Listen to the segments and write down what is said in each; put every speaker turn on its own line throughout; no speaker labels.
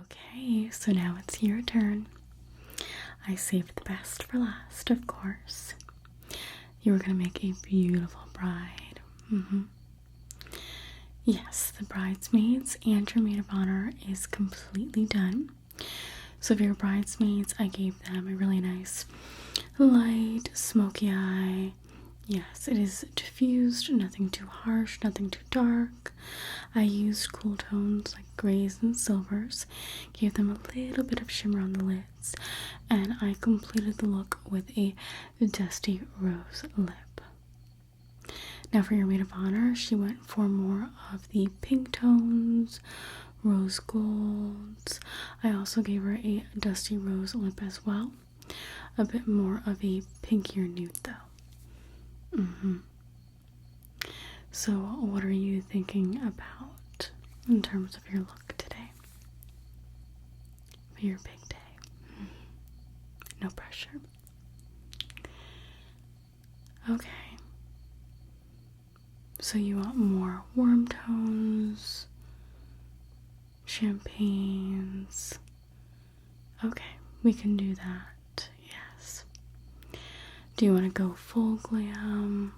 Okay, so now it's your turn. I saved the best for last, of course. You were gonna make a beautiful bride. Yes, the bridesmaids and your maid of honor is completely done. So for your bridesmaids, I gave them a really nice light, smoky eye. Yes, it is diffused, nothing too harsh, nothing too dark. I used cool tones like grays and silvers, gave them a little bit of shimmer on the lids, and I completed the look with a dusty rose lip. Now for your maid of honor, she went for more of the pink tones, rose golds. I also gave her a dusty rose lip as well. A bit more of a pinkier nude though. So what are you thinking about in terms of your look today? For your big day. No pressure. Okay. So you want more warm tones, champagnes. Okay, we can do that, yes. Do you want to go full glam?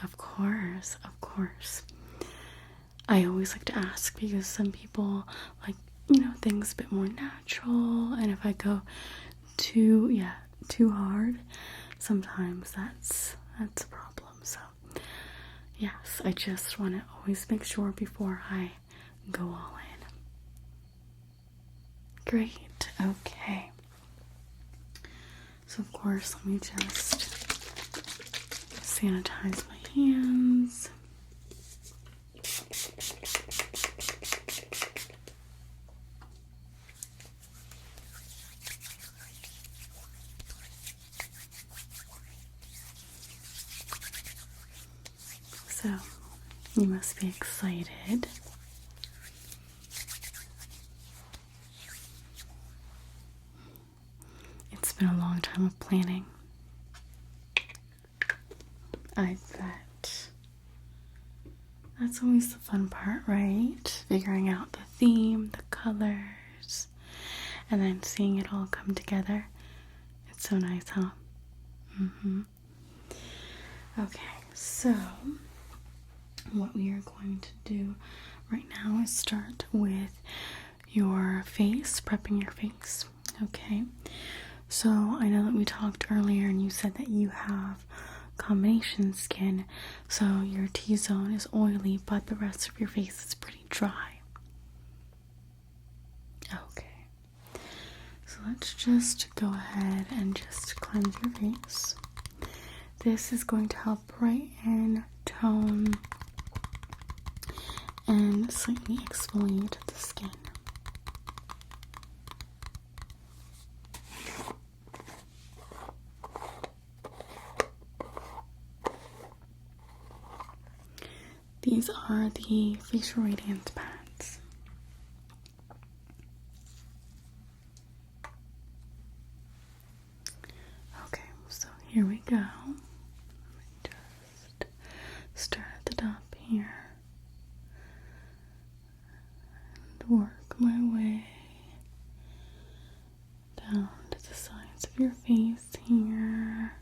Of course, of course. I always like to ask because some people like, things a bit more natural, and if I go too hard, sometimes that's a problem. So yes, I just want to always make sure before I go all in. Great, okay. So of course, let me just sanitize my hands. So, you must be excited. It's been a long time of planning. I bet. That's always the fun part, right? Figuring out the theme, the colors, and then seeing it all come together. It's so nice, huh? Okay, so what we are going to do right now is start with your face, prepping your face. Okay, so I know that we talked earlier and you said that you have combination skin, so your T-zone is oily, but the rest of your face is pretty dry. Okay, so let's just go ahead and just cleanse your face. This is going to help brighten, tone, and slightly exfoliate the skin. These are the facial radiance pads. Okay, so here we go. Let me just start at the top here and work my way down to the sides of your face here.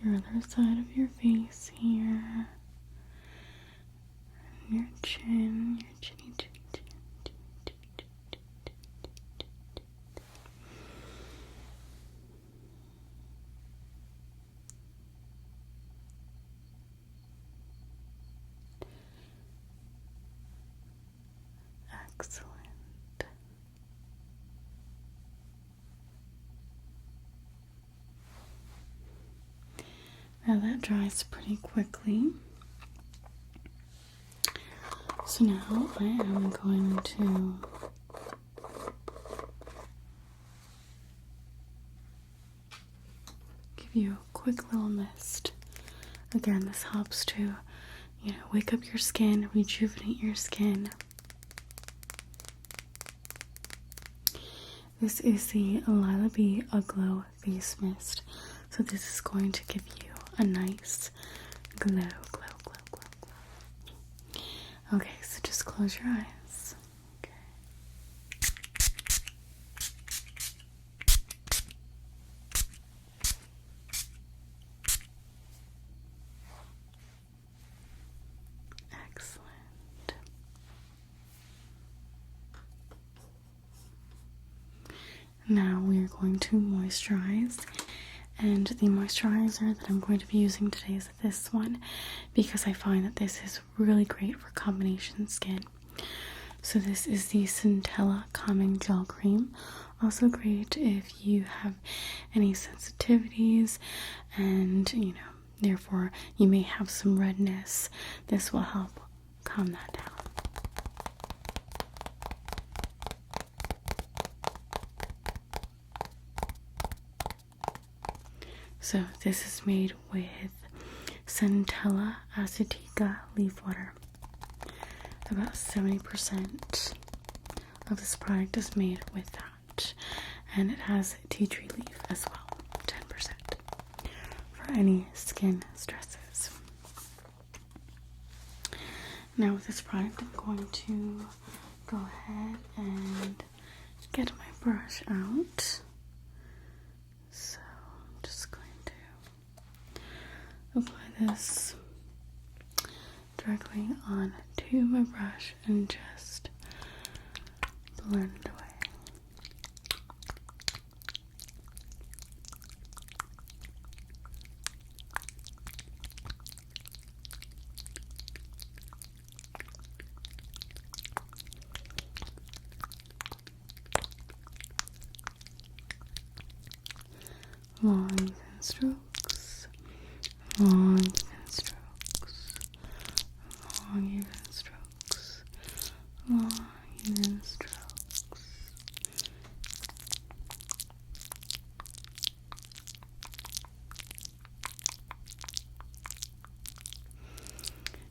Your other side of your face here, and your chin, your chinny, chin. Excellent. Now that dries pretty quickly. So now I am going to give you a quick little mist. Again, this helps to, wake up your skin, rejuvenate your skin. This is the Lila B Aglow Face Mist. So this is going to give you a nice glow, glow, glow, glow, glow. Okay, so just close your eyes. Okay. Excellent. Now we are going to moisturize, and the moisturizer that I'm going to be using today is this one because I find that this is really great for combination skin. So this is the Centella Calming Gel Cream. Also great if you have any sensitivities and, therefore you may have some redness. This will help calm that down. So this is made with Centella Acetica leaf water. About 70% of this product is made with that, and it has tea tree leaf as well, 10%, for any skin stresses. Now with this product, I'm going to go ahead and get my brush out. So I'm just going to apply this directly onto my brush and just blend away. Long even strokes, long even strokes, long even strokes, long even strokes.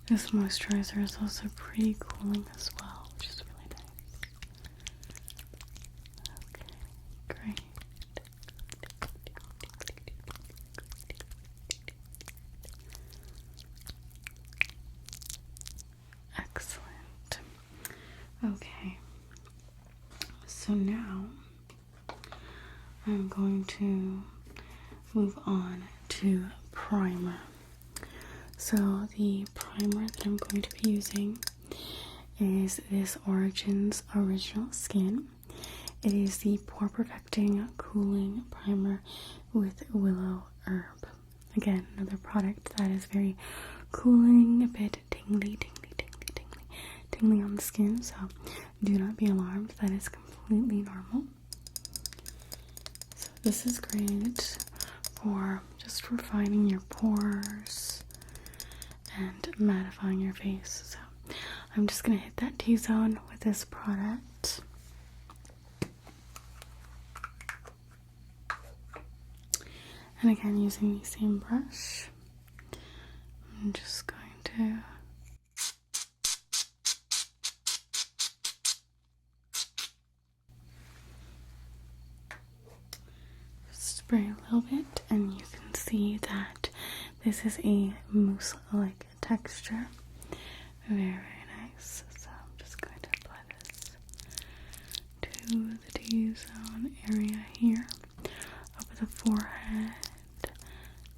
This moisturizer is also pretty cooling as well, which is really nice. Okay, great. Excellent. Okay, so now I'm going to move on to primer. So the primer that I'm going to be using is this Origins Original Skin. It is the Pore Perfecting Cooling Primer with Willow Herb. Again, another product that is very cooling, a bit tingly on the skin, so do not be alarmed. That is completely normal. So this is great for just refining your pores and mattifying your face. So I'm just going to hit that T-zone with this product. And again, using the same brush, I'm just going to spray a little bit, and you can see that this is a mousse-like texture. Very, very nice. So I'm just going to apply this to the T-zone area here, up the forehead,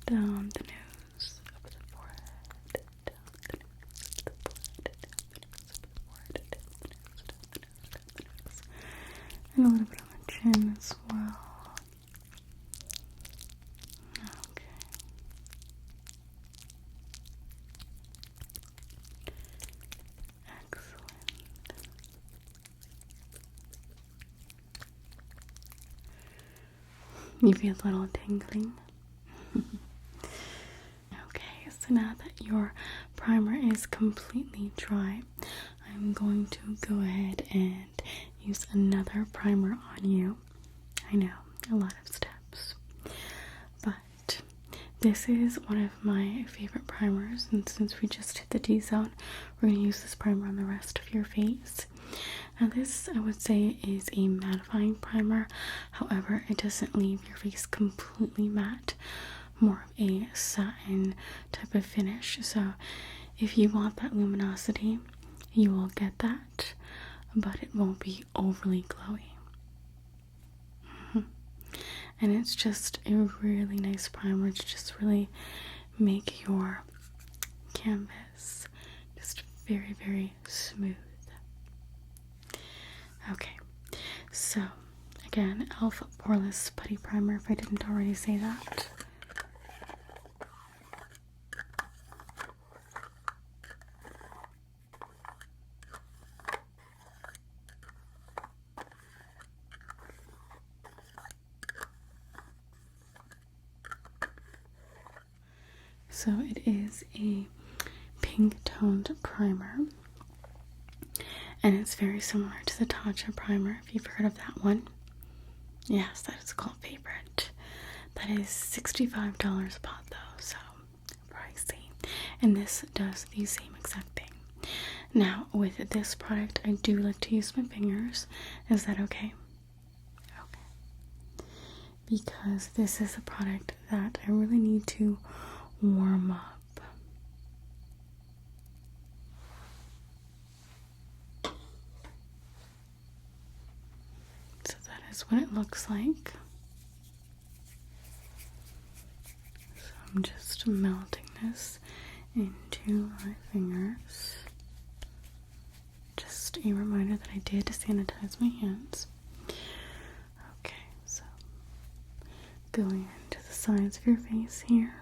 down the nose, up the forehead, down the nose, up the forehead, down the nose, up the forehead, down the nose, and a little bit on the chin as well. Okay. Excellent. You feel a little tingling? Okay, so now that your primer is completely dry, I'm going to go ahead and use another primer on you. I know, a lot of steps, but this is one of my favorite primers, and since we just hit the T-zone, we're going to use this primer on the rest of your face. Now this, I would say, is a mattifying primer. However, it doesn't leave your face completely matte. more of a satin type of finish. So if you want that luminosity, you will get that, but it won't be overly glowy. And it's just a really nice primer to just really make your canvas just very, very smooth. Okay, so again, e.l.f. Poreless Putty Primer, if I didn't already say that. So it is a pink toned primer, and it's very similar to the Tatcha primer, if you've heard of that one. Yes, that is called Favorite. That is $65 a pop though, so pricey. And this does the same exact thing. Now, with this product, I do like to use my fingers. Is that okay? Okay. Because this is a product that I really need to warm up. So that is what it looks like. So I'm just melting this into my fingers. Just a reminder that I did sanitize my hands. Okay, so going into the sides of your face here.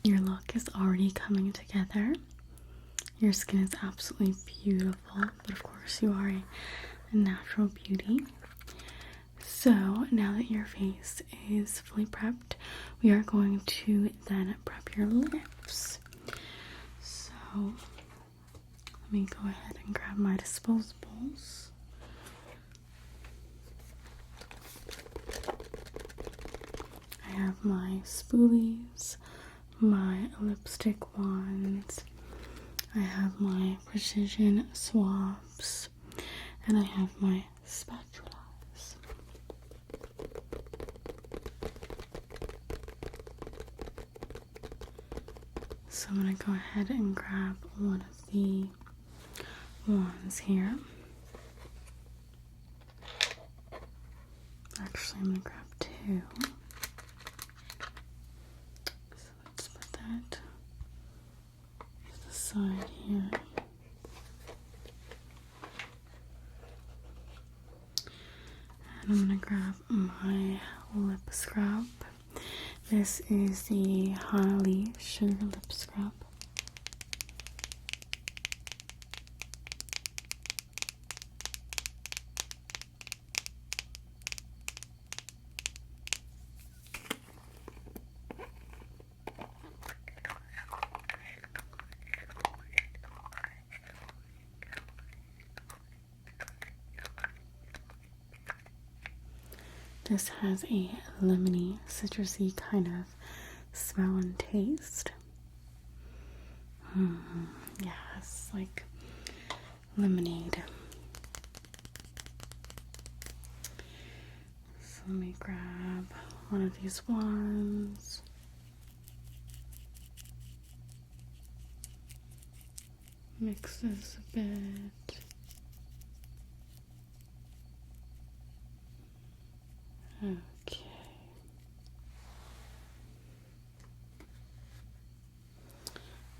Your look is already coming together. Your skin is absolutely beautiful, but of course you are a natural beauty. So now that your face is fully prepped, we are going to then prep your lips. So let me go ahead and grab my disposables. I have my spoolies, my lipstick wands, I have my precision swabs, and I have my spatulas. So I'm going to go ahead and grab one of the wands here. Actually, I'm going to grab two. Let's put that to the side here. And I'm going to grab my lip scrub. This is the Holly Sugar Lip Scrub. This has a lemony, citrusy kind of smell and taste. Yeah, it's like lemonade. So let me grab one of these wands. Mix this a bit. Okay.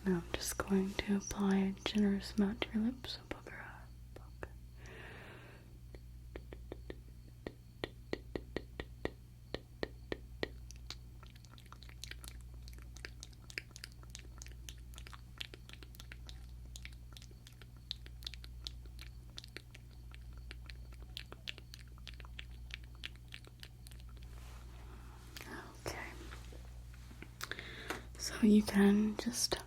Now I'm just going to apply a generous amount to your lips. Pucker up. Okay. you can just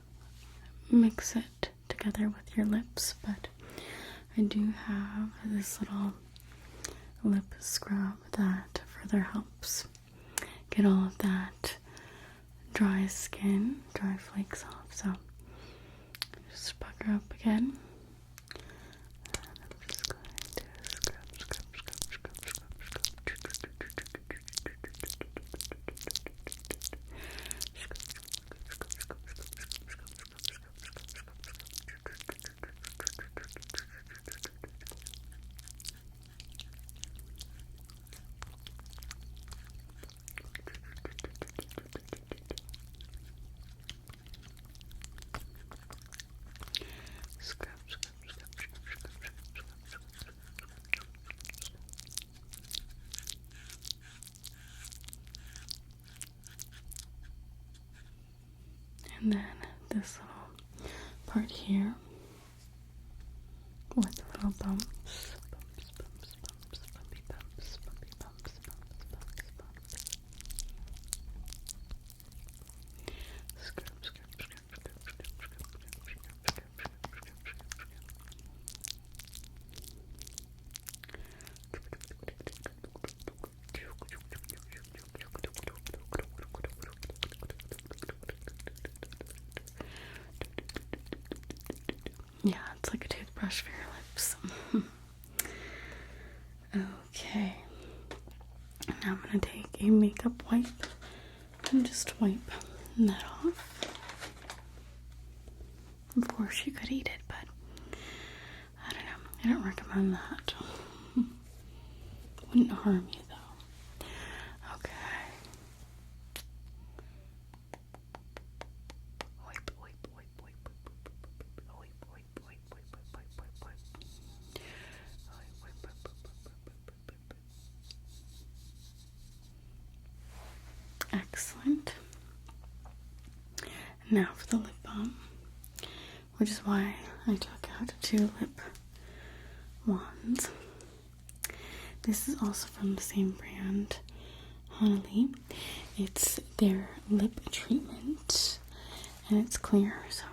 mix it together with your lips, but I do have this little lip scrub that further helps get all of that dry skin, dry flakes off. So just pucker up again. And I'm just going to scrub. And then this little part here with little bumps. Bumpy bumps. Scrub. Yeah, it's like a toothbrush for your lips. Okay. Now I'm going to take a makeup wipe and just wipe that off. Of course, you could eat it, but I don't know. I don't recommend that. Wouldn't harm you, though. Okay. Excellent. Now for the lip balm, which is why I took out 2 lip wands. This is also from the same brand, Honey. It's their lip treatment, and it's clear, so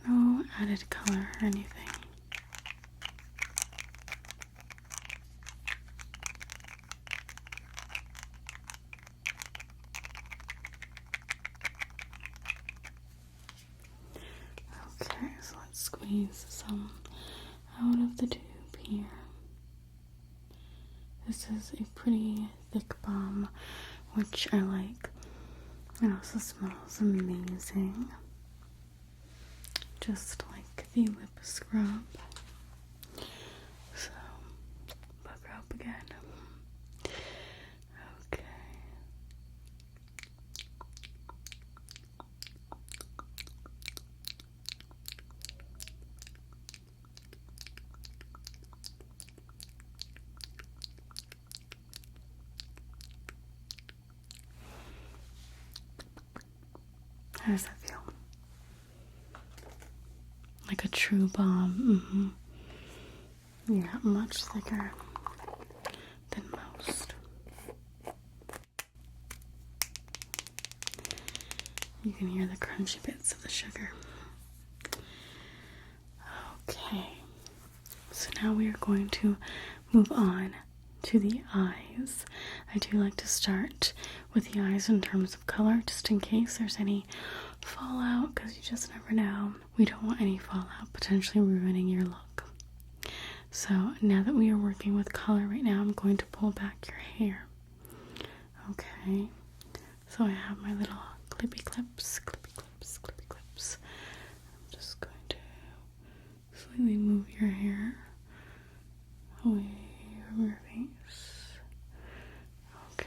no added color or anything. Okay, so let's squeeze some out of the tube here. This is a pretty thick balm, which I like. It also smells amazing. Just like the lip scrub. So, pucker up again. Okay. How does that feel? Like a true balm. Yeah, much thicker than most. You can hear the crunchy bits of the sugar. Okay, so now we are going to move on to the eyes. I do like to start with the eyes in terms of color, just in case there's any fallout, because you just never know. We don't want any fallout potentially ruining your look. So now that we are working with color right now, I'm going to pull back your hair. Okay, so I have my little clippy clips. I'm just going to slightly move your hair away from your face. Okay,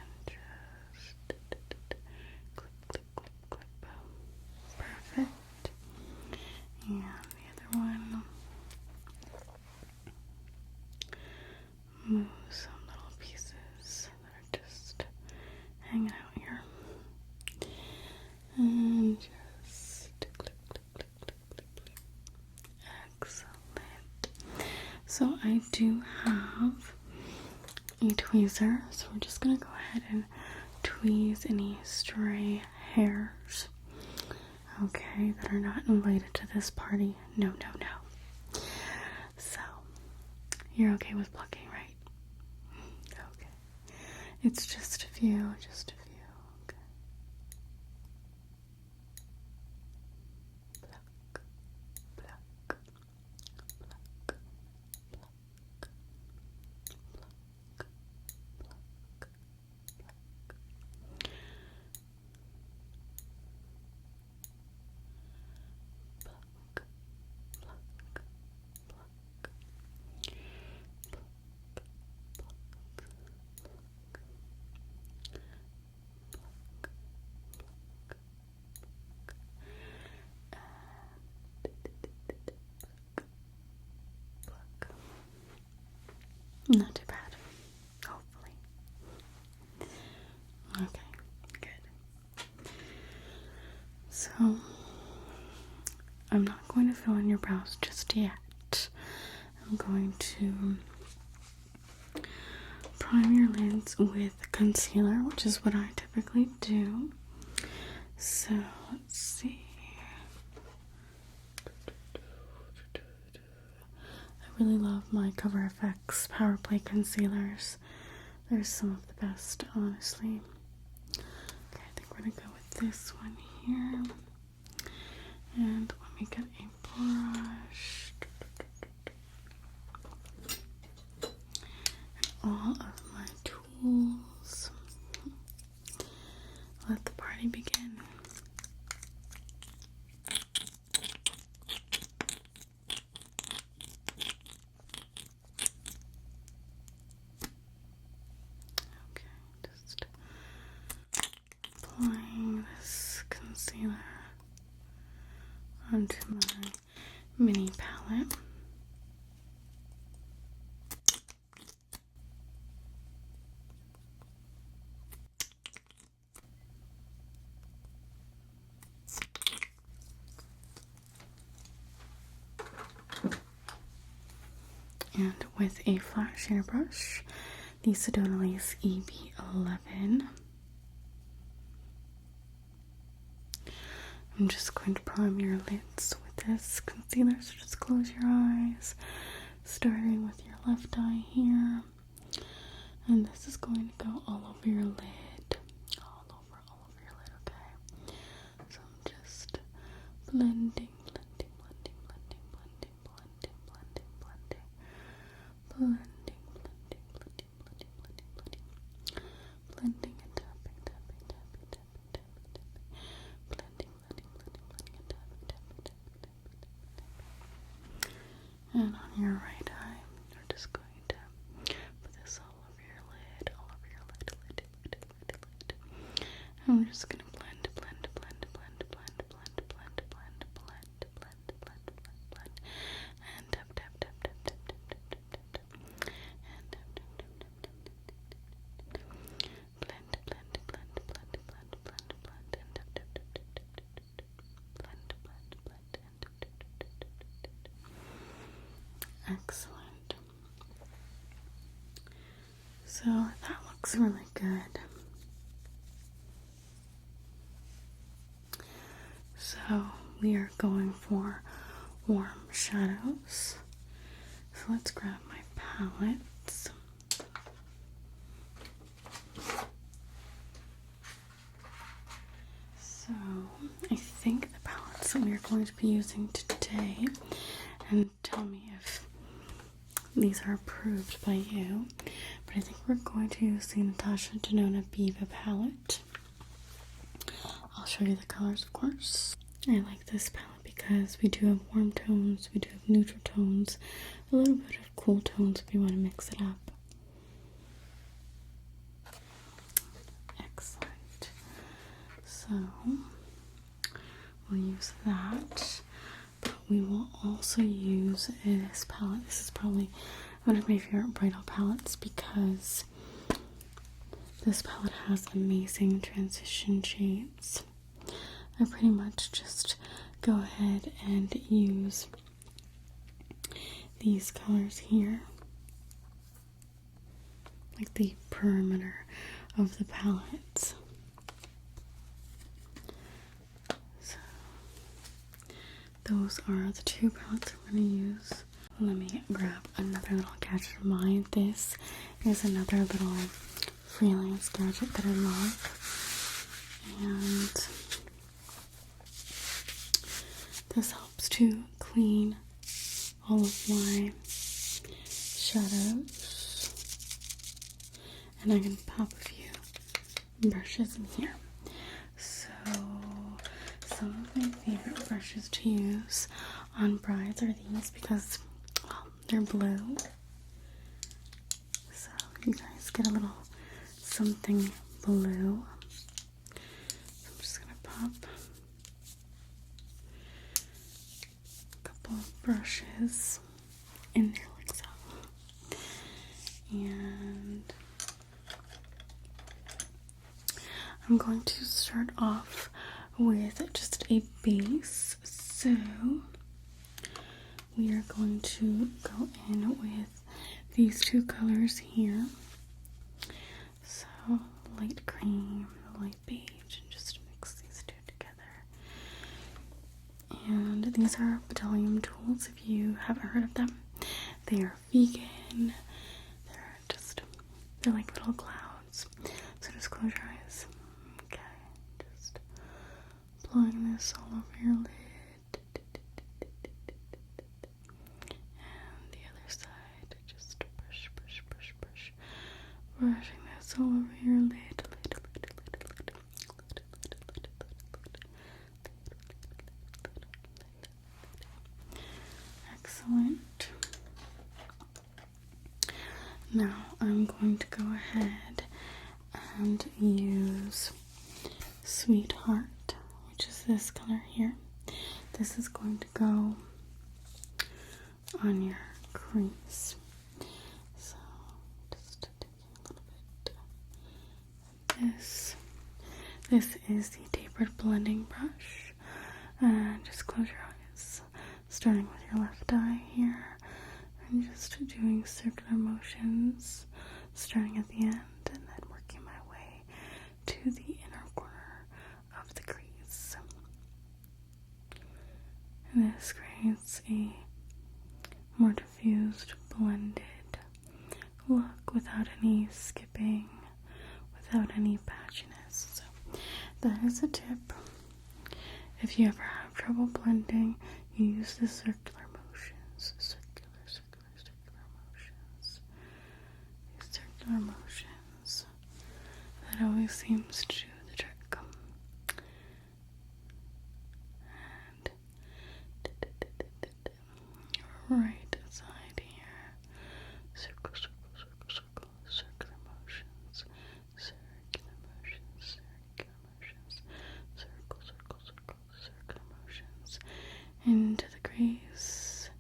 and just clip. Perfect. And the other one. Move some little pieces that are just hanging out here. And just clip. Excellent. So I do have a tweezer, so we're just going to go ahead and tweeze any stray hairs, okay, that are not invited to this party. No, no, no. So, you're okay with plucking, right? Okay. It's just a few, just a few. Okay. Pluck, pluck, pluck, pluck, pluck, pluck, pluck. Not too bad, hopefully. Okay, good. So, I'm not going to fill in your brows just yet. I'm going to prime your lids with concealer, which is what I typically do. So, let's see. I really love my Cover FX Power Play concealers. They're some of the best, honestly. Okay, I think we're gonna go with this one here. And let me get a brush. And all of my tools. Let the party begin. Applying this concealer onto my mini palette. And with a flat sheer brush, the Sedona Lace EB11. I'm just going to prime your lids with this concealer, so just close your eyes, starting with your left eye here. And this is going to go all over your lid, all over your lid, okay? So I'm just blending, blending, blending, blending, blending, blending, blending, blending, blending, blending, blending, blending, blending, blending, blending and tapping, tapping, tapping, tapping, tapping, tapping, blending, blending, blending, blending and tapping, tapping, tapping, tapping, tapping. And on your right eye, we're just going to put this all over your lid, all over your lid, lid, lid, lid, lid. And we're just gonna blend, blend, blend, blend, blend, blend, blend, blend, blend, blend, blend, blend, blend, and tap, tap, tap, tap, tap, tap, tap, tap, tap, tap, and tap, tap, tap, tap, tap, tap, tap, blend, blend, blend, blend, blend, blend, blend, and tap, tap, tap, tap, tap, tap, tap, blend, blend, blend, and tap, tap, tap, tap, tap, tap, tap. Excellent. So that looks really good. So we are going for warm shadows. So let's grab my palettes. So I think the palettes that we are going to be using today, and tell me if these are approved by you, but I think we're going to use the Natasha Denona Biba palette. I'll show you the colors, of course. I like this palette because we do have warm tones, we do have neutral tones, a little bit of cool tones if you want to mix it up. Excellent. So we'll use that, but we will also use this palette. This is probably one of my favorite bridal palettes because this palette has amazing transition shades. I pretty much just go ahead and use these colors here, like the perimeter of the palette. those are the two palettes I'm going to use. Let me grab another little gadget of mine. This is another little freelance gadget that I love. And this helps to clean all of my shadows. And I can pop a few brushes in here. So, some of my favorite brushes to use on brides are these because, well, they're blue. So, you guys get a little something blue. So I'm just going to pop a couple of brushes in there like so. And I'm going to start off with just a base. So we are going to go in with these two colors here. So light cream, light beige, and just mix these two together. And these are petroleum tools if you haven't heard of them. They are vegan. They're like little clouds. So just close your eyes. Okay, just blowing this all over your lid. And the other side, just brush. Brushing this all over your lid. Excellent. Now I'm going to go ahead and use Sweetheart, which is this color here. This is going to go on your crease. So just taking a little bit of this. This is the tapered blending brush. And just close your eyes, starting with your left eye here. And just doing circular motions, starting at the end and then working my way to the inner corner of the crease. And this creates a more diffused, blended look without any skipping, without any patchiness. So that is a tip. If you ever have trouble blending, you use the circular motions. Motions. That always seems to do the trick. And right side here. Circle, circular motions. Circular motions. Circular motions. Into the crease.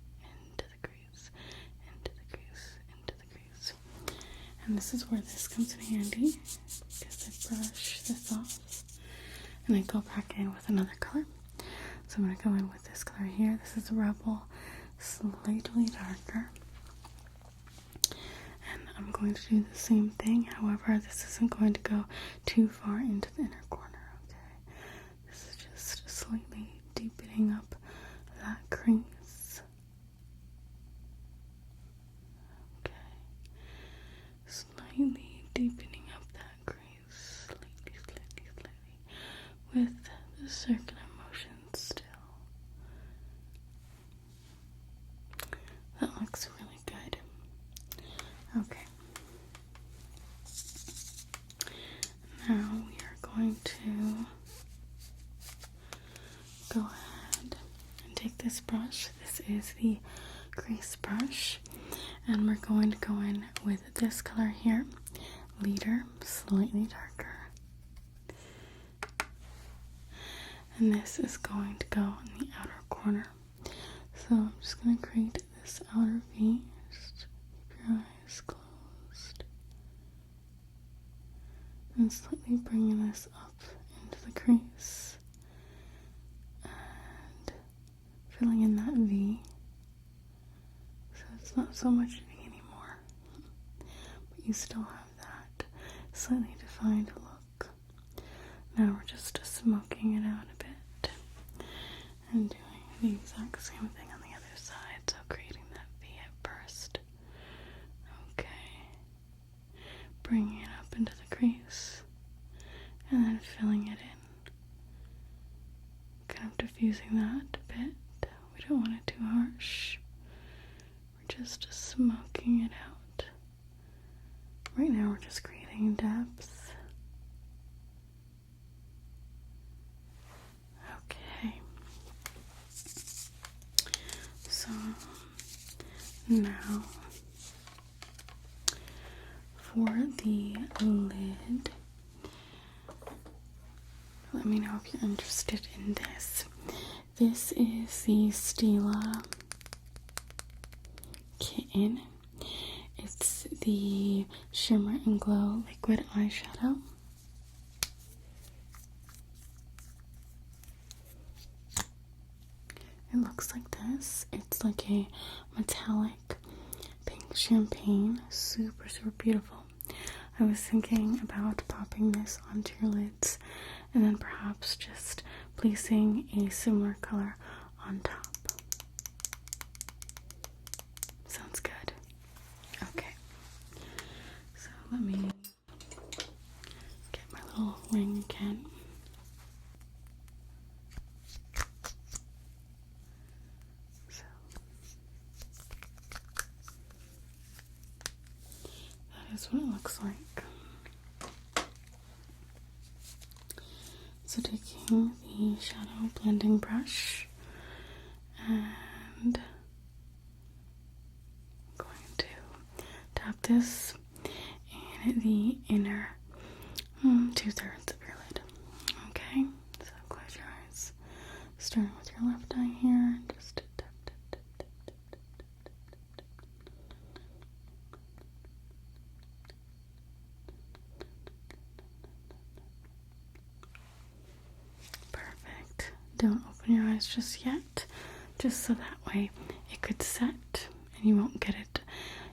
And this is where this comes in handy, because I brush this off and I go back in with another color. So I'm going to go in with this color here. This is Rebel, slightly darker. And I'm going to do the same thing. However, this isn't going to go too far into the inner corner, okay? This is just slightly deepening up that crease. Slightly deepening up that crease, slightly, with the circular motion still. That looks really good. Okay. Now we are going to go ahead and take this brush. This is the crease brush. And we're going to go in with this color here, Leader, slightly darker. And this is going to go in the outer corner. So I'm just going to create this outer V. Just keep your eyes closed. And slightly bringing this up into the crease. And filling in that V. It's not so much V anymore, but you still have that slightly defined look. Now we're just smoking it out a bit and doing the exact same thing on the other side. So creating that V at first. Okay. Bringing it up into the crease. And then filling it in. Kind of diffusing that a bit. We don't want it too harsh. We're just smoking it out. Right now we're just creating depth. Okay. So now for the lid, let me know if you're interested in this. This is the Stila Kitten. It's the Shimmer and Glow Liquid Eyeshadow. It looks like this. It's like a metallic pink champagne. Super, super beautiful. I was thinking about popping this onto your lids and then perhaps just placing a similar color on top. Sounds good. Okay. So let me get my little ring again. So that is what it looks like. So taking the shadow blending brush and going to tap this in the inner 2/3 of your lid. Okay, so close your eyes. Starting with your left eye here, just tap, tap, tap, tap, tap, tap, tap, tap. Perfect. Don't open your eyes just yet, just so that way it could set and you won't get it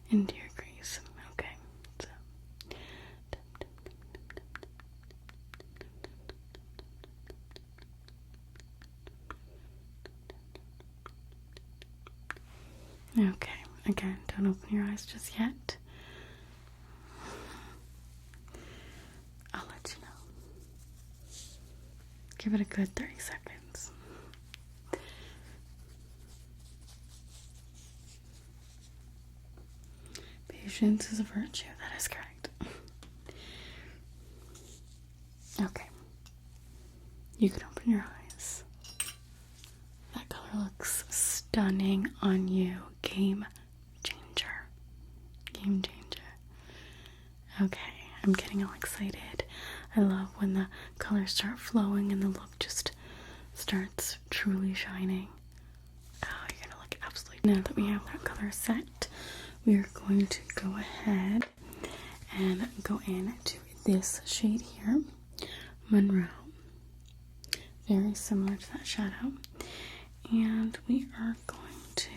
into your crease. Okay, so okay, again, don't open your eyes just yet. I'll let you know. Give it a good 30 seconds. Patience is a virtue, that is correct. Okay. You can open your eyes. That color looks stunning on you. Game changer. Game changer. Okay, I'm getting all excited. I love when the colors start flowing and the look just starts truly shining. Oh, you're gonna look absolutely. Now that we have that color set, we are going to go ahead and go into this shade here, Monroe. Very similar to that shadow. And we are going to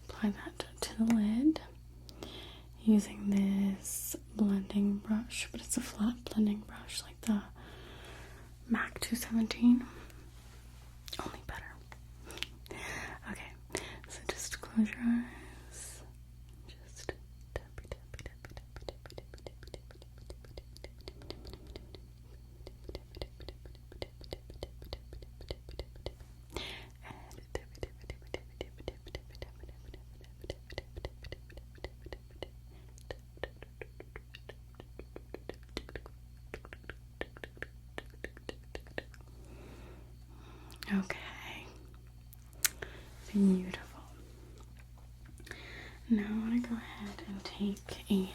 apply that to the lid using this blending brush, but it's a flat blending brush like the MAC 217, only better. Okay, so just close your eyes, just tappy tappy tappy tappy tappy tappy tappy tappy Okay, beautiful. Now I want to go ahead and take a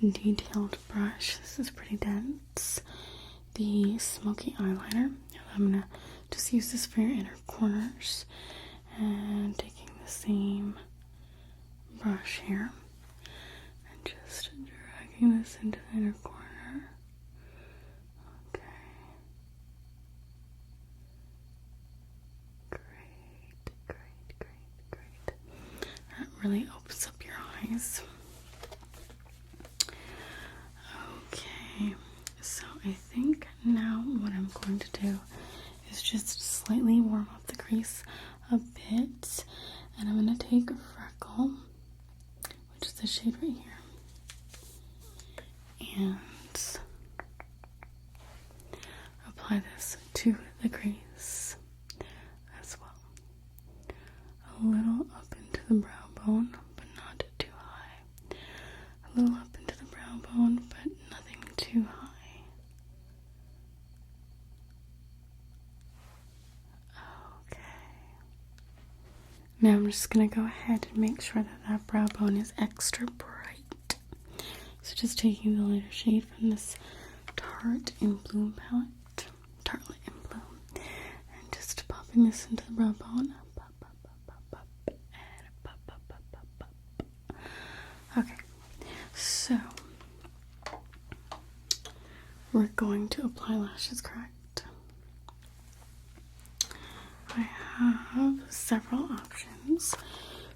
detailed brush. This is pretty dense. The smoky eyeliner. I'm going to just use this for your inner corners. And taking the same brush here. And just dragging this into the inner corner. Really opens up your eyes. Okay, so I think now what I'm going to do is just slightly warm up the crease a bit. And I'm going to take a freckle, which is the shade right here, and apply this to the crease as well. A little up into the brow bone, but not too high. A little up into the brow bone, but nothing too high. Now I'm just going to go ahead and make sure that that brow bone is extra bright. So just taking the lighter shade from this Tarte in Bloom palette, Tartlet in Bloom, and just popping this into the brow bone. Pop, pop, pop, pop, pop, and pop, pop, pop, pop, pop. Okay, so we're going to apply lashes, correct? I have several options.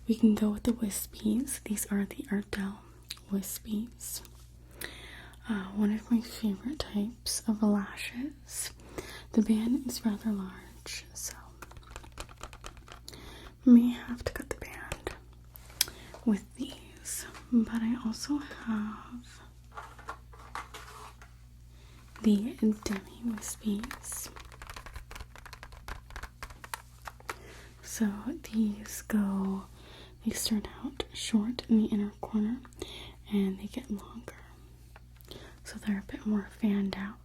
We can go with the wispies. These are the Ardell wispies. One of my favorite types of lashes. The band is rather large, so may have to cut the band with these. But I also have the Demi wispies. So these start out short in the inner corner and they get longer. So they're a bit more fanned out.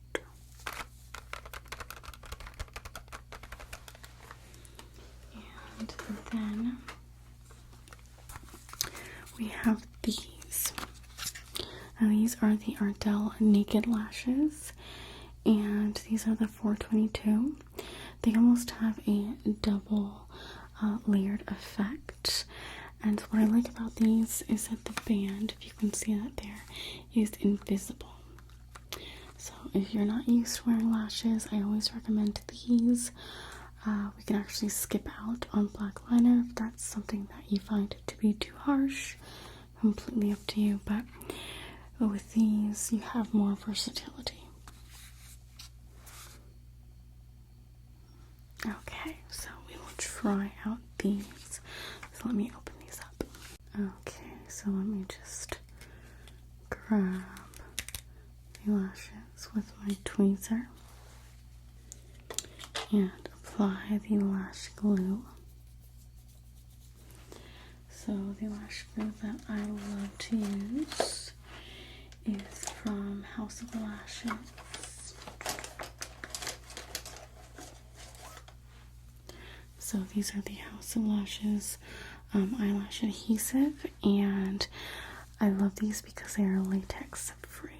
And then we have these. Now these are the Ardell Naked Lashes, and these are the 422. They almost have a double layered effect, and what I like about these is that the band, if you can see that there, is invisible. So if you're not used to wearing lashes, I always recommend these. We can actually skip out on black liner if that's something that you find to be too harsh. Completely up to you, but with these you have more versatility. Okay, so we will try out these. So let me open these up. Okay, so let me just grab the lashes with my tweezer and apply the lash glue. So the lash glue that I love to use is from House of Lashes. So these are the House of Lashes eyelash adhesive, and I love these because they are latex free.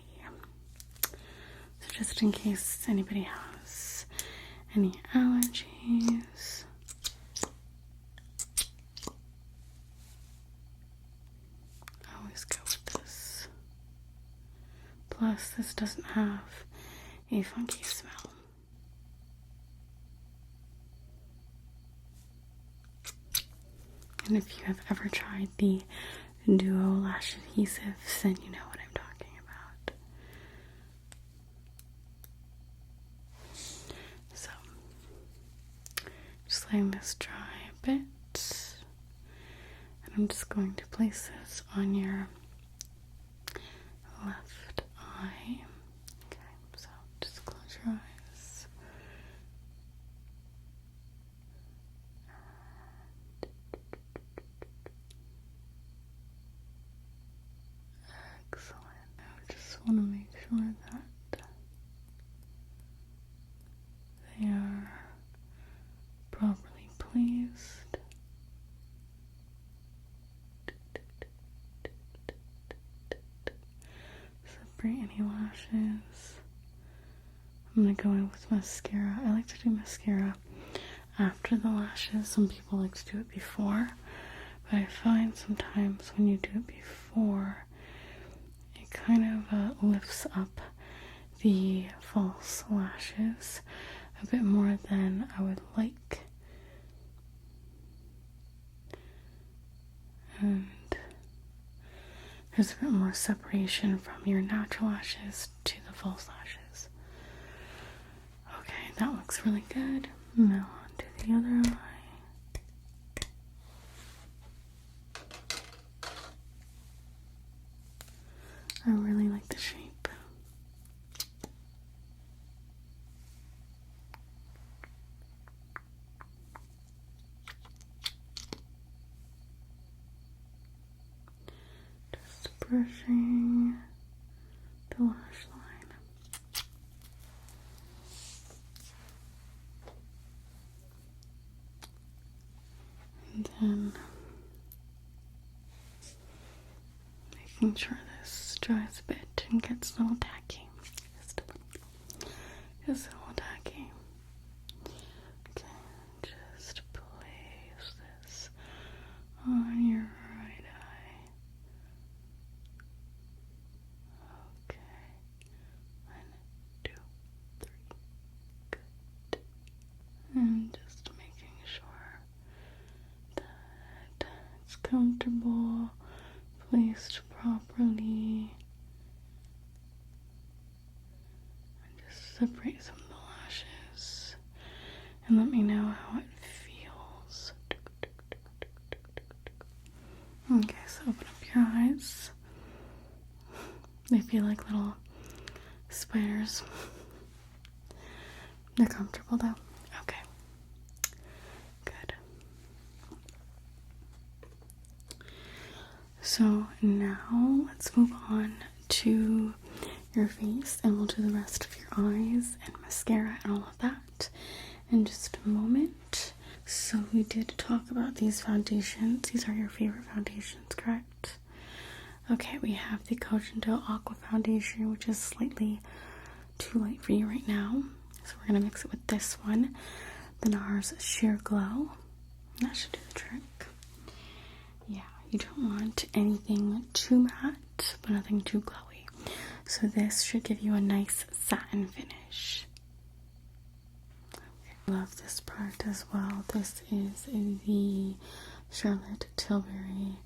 So just in case anybody has any allergies, I always go with this. Plus, this doesn't have a funky smell. And if you have ever tried the Duo Lash Adhesives, then you know what I'm talking about. So, just letting this dry a bit. And I'm just going to place this on your left eye. Okay, so just close your eyes. Excellent. Now I just want to make sure that they are properly placed. Separate any lashes. I'm going to go in with mascara. I like to do mascara after the lashes. Some people like to do it before, but I find sometimes when you do it before, it kind of lifts up the false lashes a bit more than I would like. And there's a bit more separation from your natural lashes to the false lashes. Okay, that looks really good. Now onto the other eye. I really like the shape. Just brushing the lash line. And then making sure this dries a bit and gets a little tacky. Just a little tacky. Okay, just place this on your right eye. Okay. 1, 2, 3. Good. And just making sure that it's comfortable, placed properly. And just separate some of the lashes. And let me know how it feels. Okay, so open up your eyes. They feel like little spiders. They're comfortable though. Okay. Good. So now let's move on to your face and we'll do the rest of your eyes and mascara and all of that in just a moment. So we did talk about these foundations. These are your favorite foundations, correct? Okay, we have the Cogento Aqua Foundation, which is slightly too light for you right now. So we're going to mix it with this one, the NARS Sheer Glow. That should do the trick. Yeah, you don't want anything too matte, but nothing too glowy. So this should give you a nice satin finish. Okay. Love this product as well. This is the Charlotte Tilbury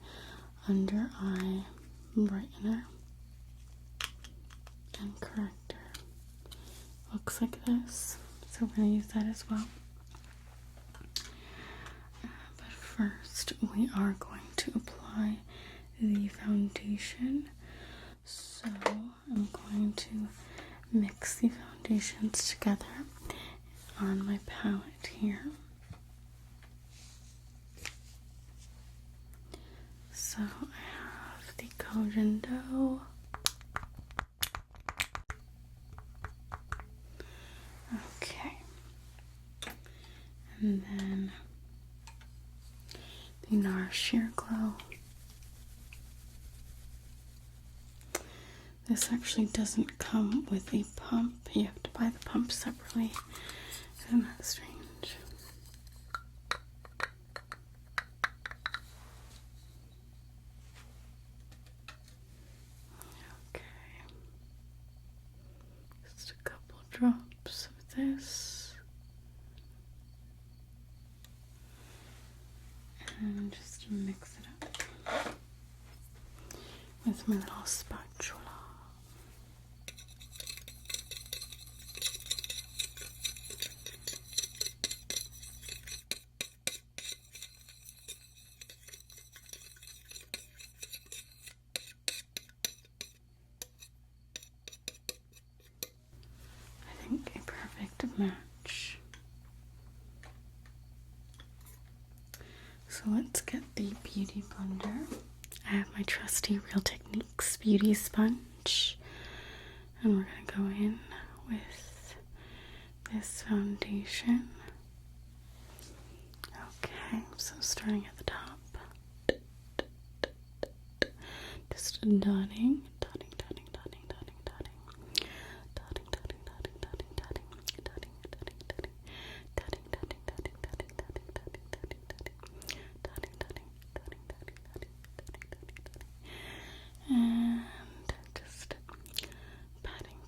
Under Eye Brightener and Corrector. Looks like this. So we're going to use that as well. But first, we are going to apply the foundation. So I'm going to mix the foundations together on my palette here. So I have the Cogento. Okay. And then the NARS Sheer Glow. This actually doesn't come with a pump. You have to buy the pump separately. Isn't that strange? Okay. Just a couple drops of this. And just mix it up with my little spatula. I think a perfect match. So let's get the beauty blender. I have my trusty Real Techniques beauty sponge, and we're gonna go in with this foundation. Okay, so starting at the top, just dotting. And just patting,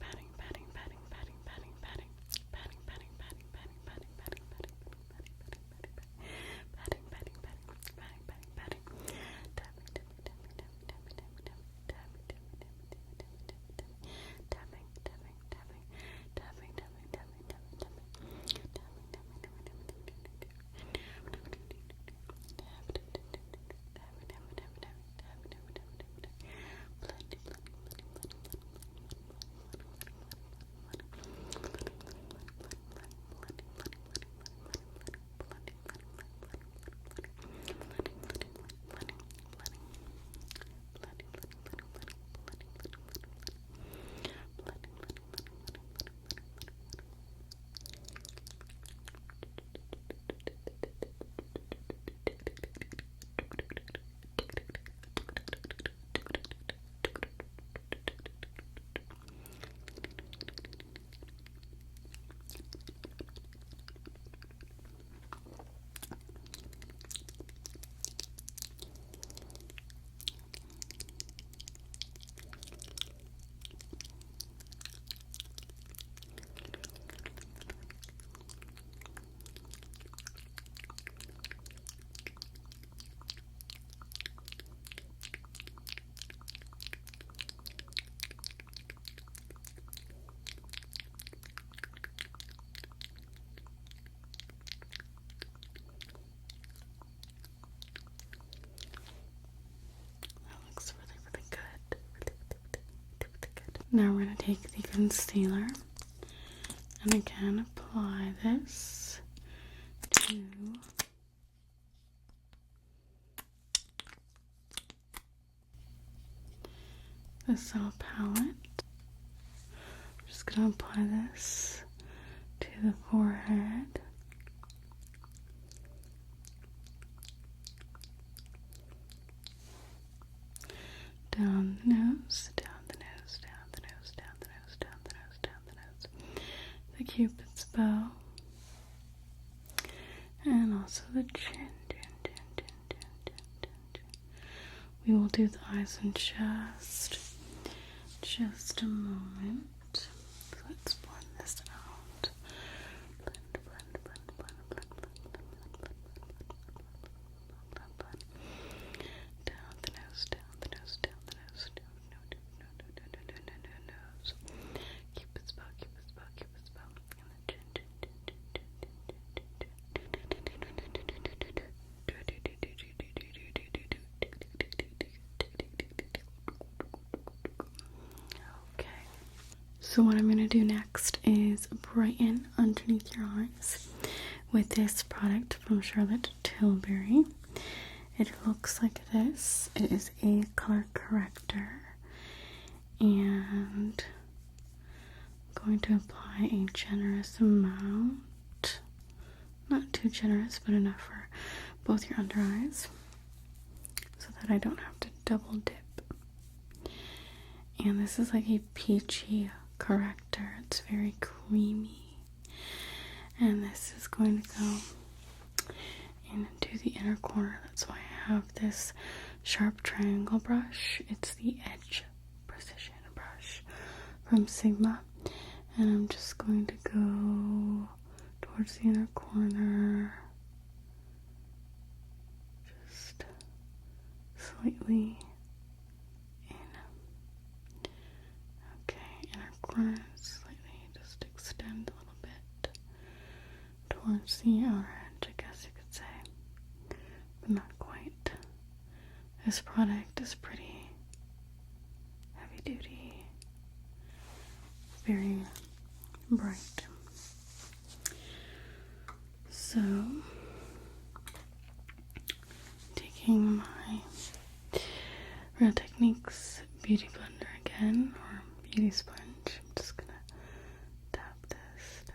Now we're going to take the concealer and again apply this to this little palette. I'm just going to apply this to the forehead. Down the nose, down the nose, down the nose, down the nose, down the nose, down the nose. The Cupid's bow. And also the chin. We will do the eyes in just a moment. So let's blend this out. Blend, blend, blend, blend, blend, blend, blend, blend, blend. Down the nose, down the nose, down the nose, nose. Cupid's bow, Cupid's bow, Cupid's bow. And the chin, chin, chin, chin, chin, Okay, so what I'm going to do next is brighten underneath your eyes with this product from Charlotte Tilbury. It looks like this. It is a color corrector, and I'm going to apply a generous amount. Not too generous, but enough for both your under eyes so that I don't have to double dip. And this is like a peachy corrector. It's very creamy. And this is going to go into the inner corner. That's why I have this sharp triangle brush. It's the Edge Precision brush from Sigma. And I'm just going to go towards the inner corner. Just slightly in. Okay, inner corner, slightly just extend a little bit towards the outer edge, I guess you could say, but not quite. This product is pretty heavy duty, very bright. So, taking my Real Techniques Beauty Blender again, or Beauty Sponge, I'm just gonna tap this in,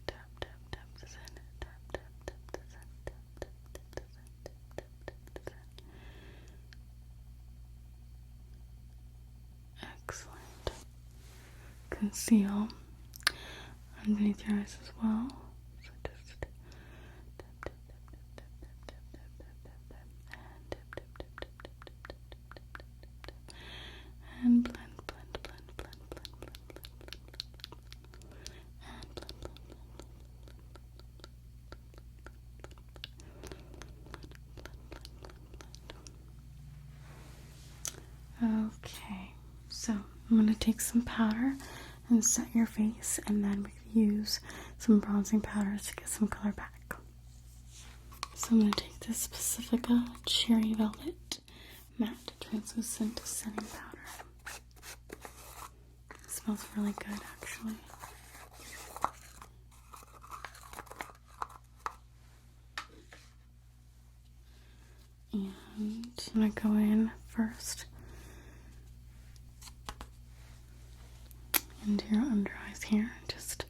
tap, tap, tap this in, tap, tap, tap this in, tap, tap, tap this in, tap, tap, tap this in. Excellent. Conceal underneath your eyes as well. So just tap, tap, tap, tap, tap, tap, tap, tap, tap, tap, and tap, tap, tap, tap, tap, tap, tap, tap, tap, tap, tap, and blend, blend, blend, blend, blend, blend, blend, and blend, blend, blend, blend, blend, blend. Okay, so I'm going to take some powder and set your face, and then we can use some bronzing powders to get some color back. So I'm going to take this Pacifica Cherry Velvet Matte Translucent Setting Powder. It smells really good, actually. And I'm going to go in first into your under eyes here. Just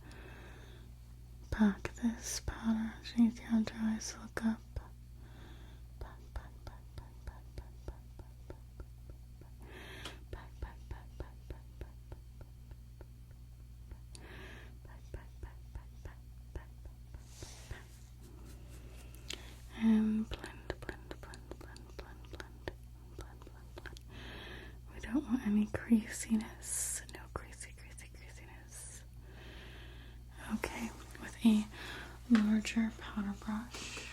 pack this powder underneath your under eyes. Look up. Pack, pack, pack, pack, pack, pack, pack, pack, pack, pack, pack, pack, pack, pack, and blend, blend, blend, blend, blend, blend, blend, blend, blend. We don't want any creasiness. No creasiness. Okay, with a larger powder brush,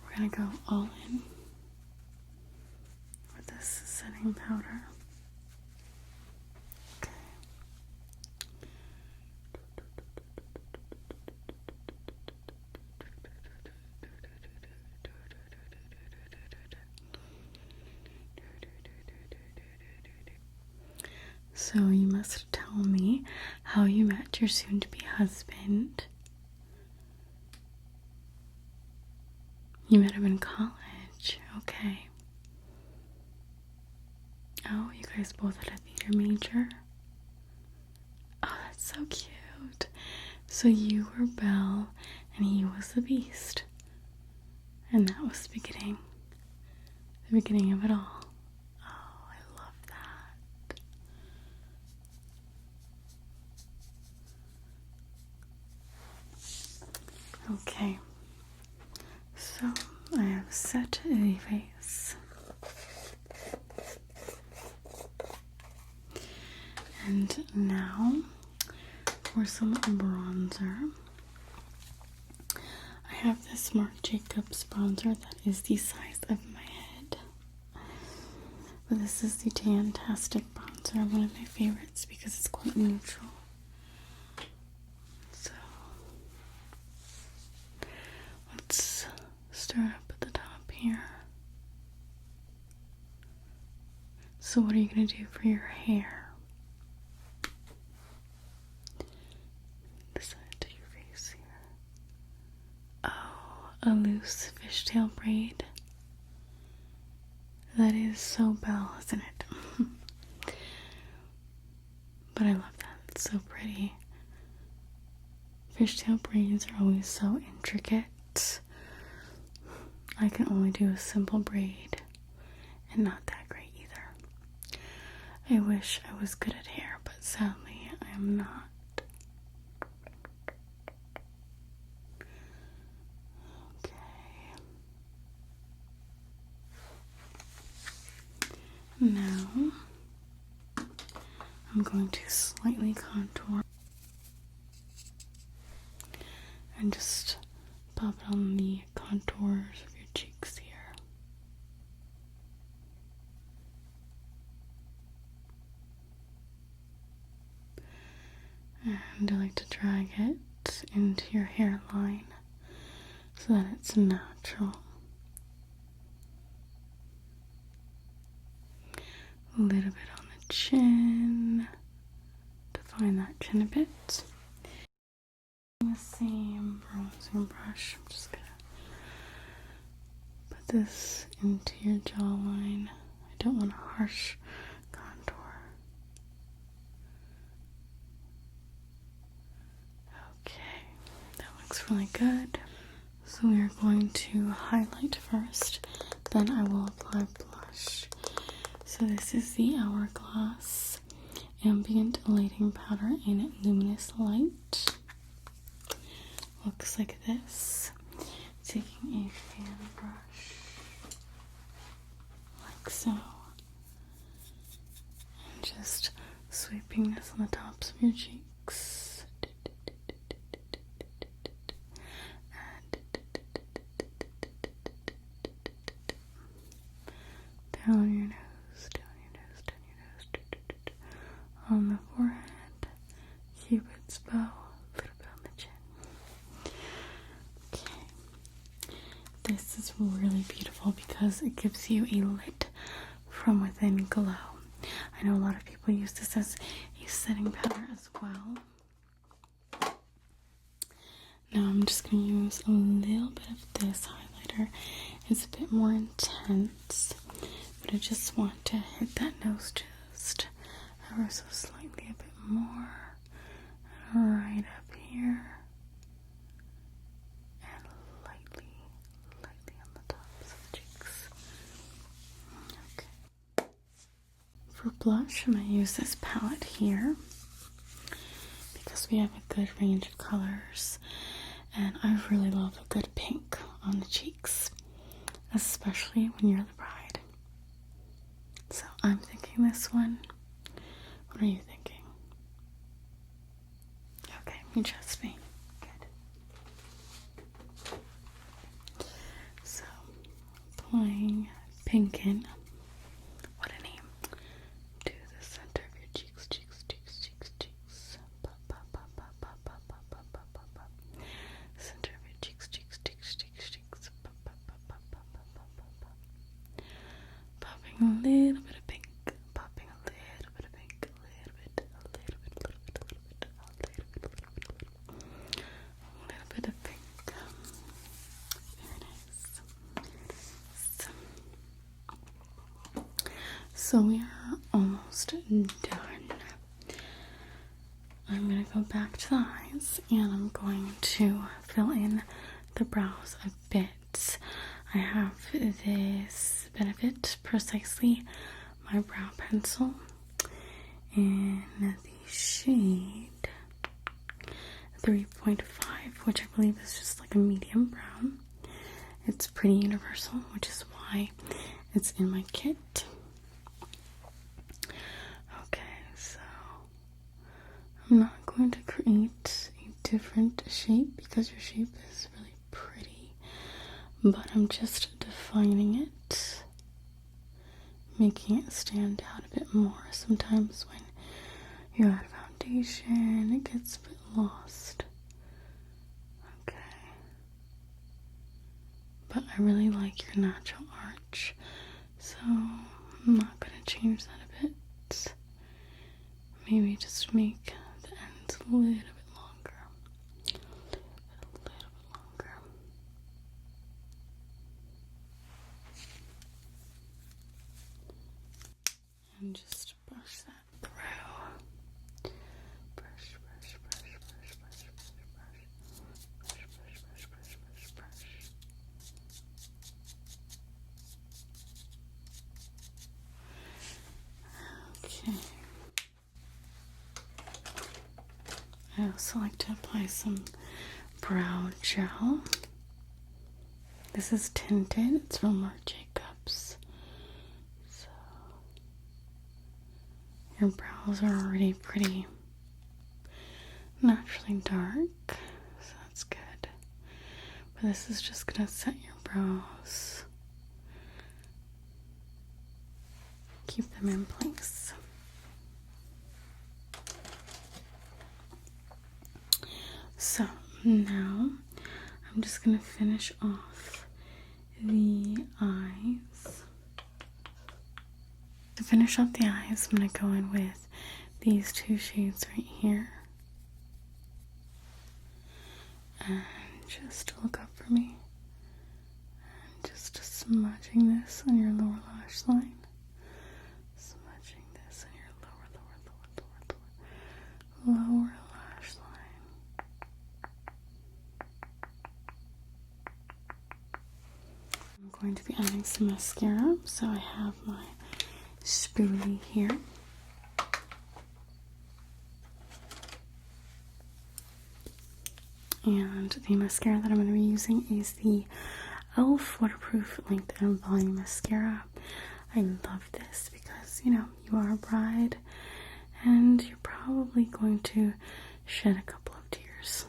we're gonna go all in with this setting powder. Okay. So you must tell me how you met your soon-to-be husband. You met him in college. Okay. Oh, you guys both had a theater major? Oh, that's so cute. So you were Belle and he was the Beast. And that was the beginning of it all. Oh, I love that. Okay, so I have set the face. And now for some bronzer. I have this Marc Jacobs bronzer that is the size of my head. But this is the Tantastic bronzer, one of my favorites because it's quite neutral. So let's start up at the top here. So what are you going to do for your hair? This side to your face here. Oh, a loose fishtail braid. That is so Belle, isn't it? But I love that. It's so pretty. Fishtail braids are always so intricate. I can only do a simple braid and not that great either. I wish I was good at hair, but sadly I am not. Okay. Now I'm going to slightly contour and just pop it on the contours of your cheeks here. And I like to drag it into your hairline so that it's natural. A little bit on the chin, define that chin a bit. The same bronzing brush, I'm just gonna put this into your jawline. I don't want a harsh contour. Okay, that looks really good. So we are going to highlight first, then I will apply blush. So this is the Hourglass Ambient Lighting Powder in Luminous Light. Looks like this. Taking a fan brush, like so, and just sweeping this on the tops of your cheeks. Down your nose, down your nose, down your nose, on the forehead, Cupid's bow, a little bit on the chin. Okay, this is really beautiful because it gives you a lit from within glow. I know a lot of people use this as a setting powder as well. Now I'm just going to use a little bit of this highlighter. It's a bit more intense, but I just want to hit that nose just ever so slightly a bit more. Right up here. And lightly on the tops of the cheeks. Okay. For blush, I'm going to use this palette here because we have a good range of colors. And I really love a good pink on the cheeks, especially when you're the bride. So I'm thinking this one. What are you thinking? Okay, you trust me. Good. So, applying pink in. What a name. To the center of your cheeks, cheeks, cheeks, cheeks, cheeks. Pop, pop, pop, pop, pop, pop, pop, pop, pop, pop, pop. Center of your cheeks, cheeks, cheeks, cheeks, cheeks. Pop, pop, pop, pop, pop, pop, pop, pop, pop. Popping a little bit of pink. Popping a little bit of pink. A little bit So we are almost done. I'm going to go back to the eyes and I'm going to fill in the brows a bit. I have this Benefit Precisely My Brow Pencil in the shade 3.5, which I believe is just like a medium brown. It's pretty universal, which is why it's in my kit. Okay, so I'm not going to create a different shape because your shape is really pretty, but I'm just defining it, making it stand out a bit more. Sometimes when you add foundation, it gets a bit lost. Okay. But I really like your natural arch, so I'm not going to change that a bit. Maybe just make the ends a little bit longer. A little bit longer. And just brush that through. Brush, brush, brush, brush, brush, brush, brush. Brush, brush, brush, brush, brush, brush. Okay. I also like to apply some brow gel. This is tinted. It's from Marc Jacobs. So your brows are already pretty naturally dark, so that's good. But this is just gonna set your brows, keep them in place. So now I'm just gonna finish off the eyes. To finish off the eyes, I'm gonna go in with these two shades right here. And just look up for me. And just smudging this on your lower lash line. Smudging this on your lower lash line. I'm going to be adding some mascara, so I have my spoolie here. And the mascara that I'm going to be using is the e.l.f. Waterproof Length and Volume Mascara. I love this because, you know, you are a bride and you're probably going to shed a couple of tears.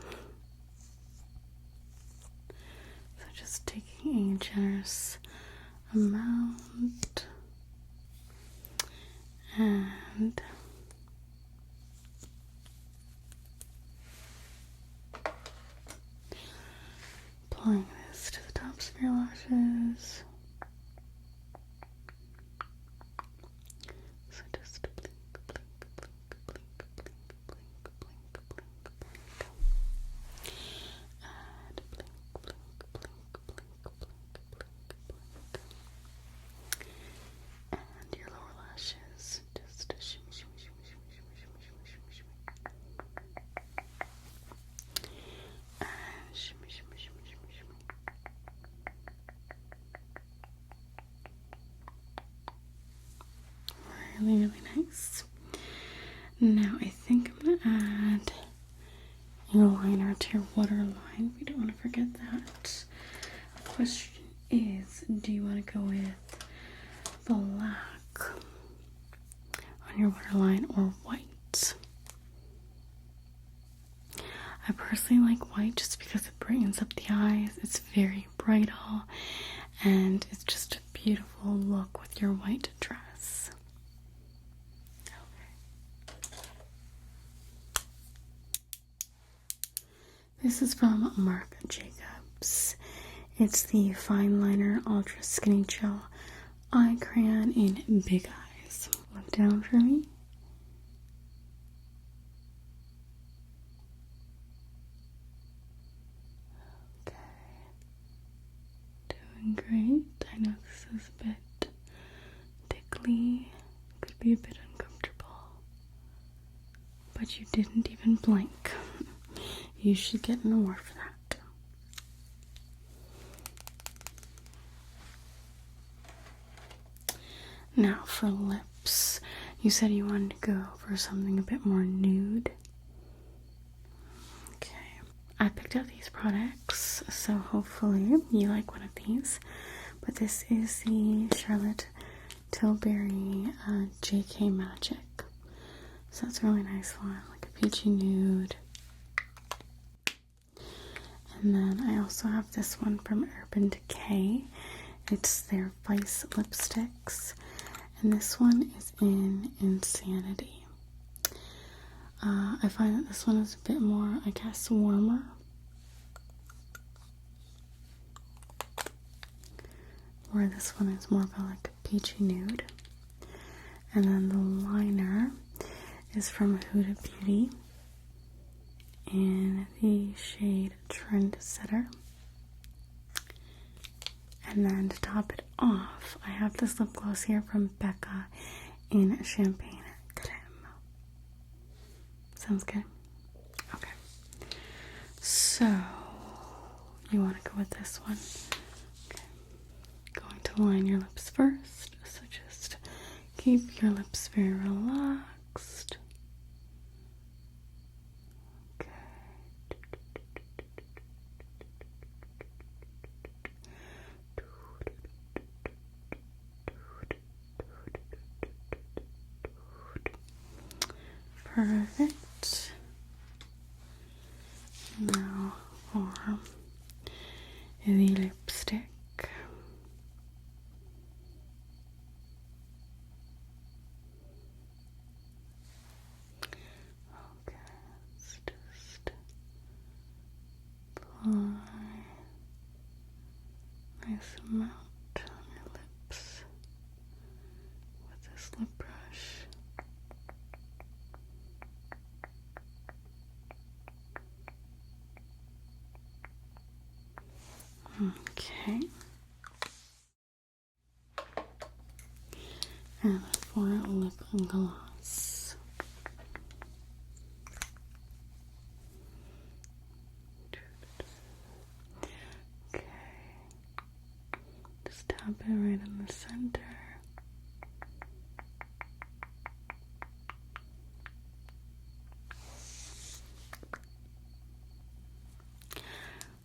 So just taking a generous amount and applying this to the tops of your lashes. So just blink, blink, blink, blink, blink, blink, blink, blink, blink. And blink, blink, blink, blink, blink, blink, blink. And your lower lashes. Just shimmy, shimmy, shimmy, shimmy, shimmy, shimmy, shimmy, shimmy, shimmy. And shimmy, shimmy, shimmy, shimmy, shimmy. Really, really nice. Now I think I'm going to add a liner to your waterline. We don't want to forget that. The question is, do you want to go with black on your waterline or white? I personally like white just because it brightens up the eyes. It's very bridal and it's just a beautiful look with your white dress. Okay. This is from Marc Jacobs. It's the Fine Liner Ultra Skinny Gel Eye Crayon in Big Eyes. Look down for me. Okay. Doing great. I know this is a bit tickly didn't even blink. You should get an award for that. Now for lips. You said you wanted to go for something a bit more nude. Okay. I picked out these products, so hopefully you like one of these. But this is the Charlotte Tilbury JK Magic. So that's a really nice one, like a peachy nude. And then I also have this one from Urban Decay. It's their Vice lipsticks. And this one is in Insanity. I find that this one is a bit more, I guess, warmer. Where this one is more of a like peachy nude. And then the liner is from Huda Beauty in the shade Trendsetter. And then to top it off, I have this lip gloss here from Becca in Champagne Creme. Sounds good? Okay. So, you want to go with this one? Okay. Going to line your lips first. So just keep your lips very relaxed. Perfect. Now for the lipstick. Okay, let's just apply nice amount on your lips with this lip brush. Okay. And for lip gloss. Okay. Just tap it right in the center.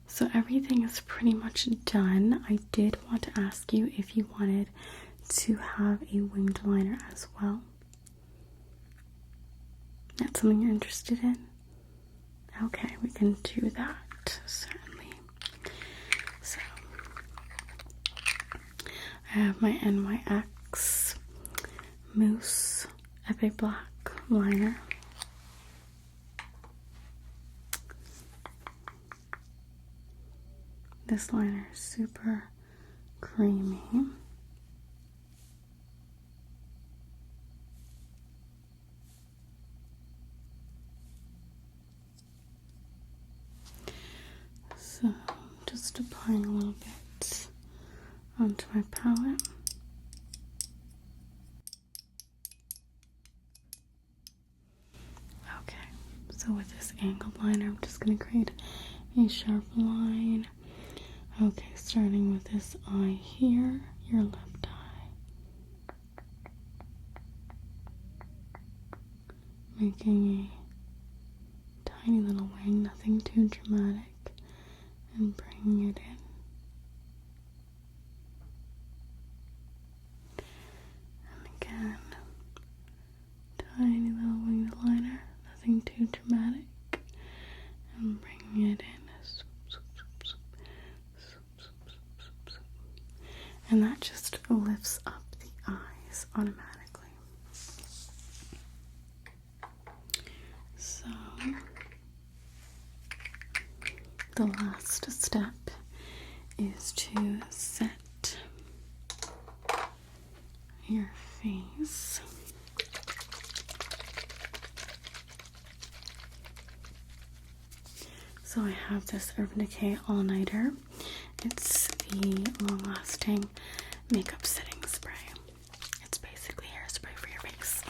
So everything is pretty much done. I did want to ask you if you wanted to have a winged liner as well. That's something you're interested in? Okay, we can do that, certainly. So, I have my NYX Mousse Epic Black liner. This liner is super creamy. So, just applying a little bit onto my palette. Okay, so with this angled liner, I'm just going to create a sharp line. Okay, starting with this eye here, your left eye. Making a tiny little wing, nothing too dramatic, and bringing it in. And again, tiny little winged liner, nothing too dramatic, and bringing it in. And that just lifts up the eyes automatically. So, the last step is to set your face. So I have this Urban Decay All-Nighter. It's the long-lasting makeup setting spray. It's basically hairspray for your face.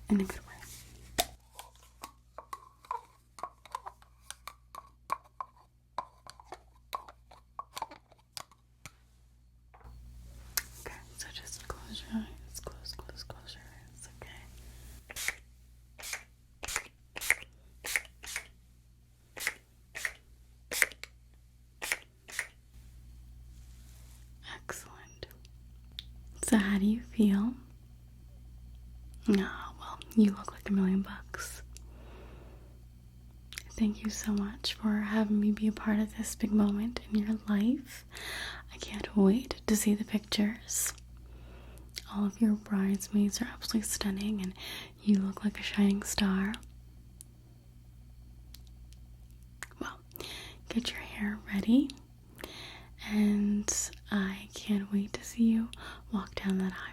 In a good way. do you feel? Oh, well, you look like $1,000,000. Thank you so much for having me be a part of this big moment in your life. I can't wait to see the pictures. All of your bridesmaids are absolutely stunning, and you look like a shining star. Well, get your hair ready, and I can't wait to see you walk down that aisle.